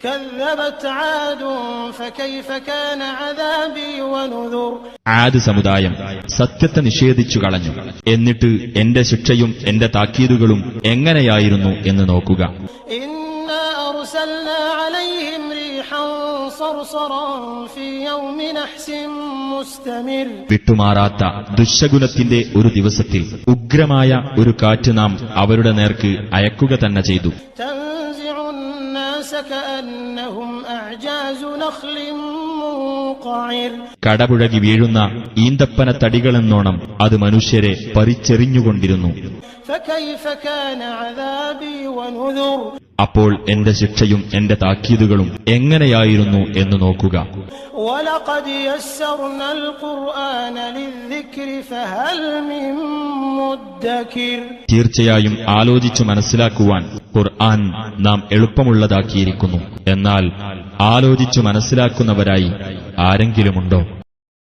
كذبت عاد فكيف كان عذابي ونذر. ആദ് സമുദായം സത്യത്തെ നിഷേധിച്ചു കളഞ്ഞു. എന്നിട്ട് എന്റെ ശിക്ഷയും എന്റെ താക്കീതുകളും എങ്ങനെയായിരുന്നു എന്ന് നോക്കുക. إنا أرسلنا عليهم ريحا صرصرا في يوم نحس مستمر. വിട്ടുമാറാത്ത ദുശ്ശകുനത്തിന്റെ ഒരു ദിവസത്തിൽ ഉഗ്രമായ ഒരു കാറ്റ് നാം അവരുടെ നേർക്ക് അയക്കുക തന്നെ ചെയ്തു. تنزع الناس كأنهم أعجاز نخل منقعر. കടപുഴകി വീഴുന്ന ഈന്തപ്പന തടികളെന്നോണം അത് മനുഷ്യരെ പറിച്ചെറിഞ്ഞുകൊണ്ടിരുന്നു. فكيف كان عذابي ونذر. അപ്പോൾ എന്റെ ശിക്ഷയും എന്റെ താക്കീതുകളും എങ്ങനെയായിരുന്നു എന്ന് നോക്കുക. ولقد يسرنا القرآن للذكر فهل من مدكر. തീർച്ചയായും ആലോചിച്ചു മനസ്സിലാക്കുവാൻ ഖുർആൻ നാം എളുപ്പമുള്ളതാക്കിയിരിക്കുന്നു. എന്നാൽ ആലോചിച്ചു മനസ്സിലാക്കുന്നവരായി ആരെങ്കിലുമുണ്ടോ?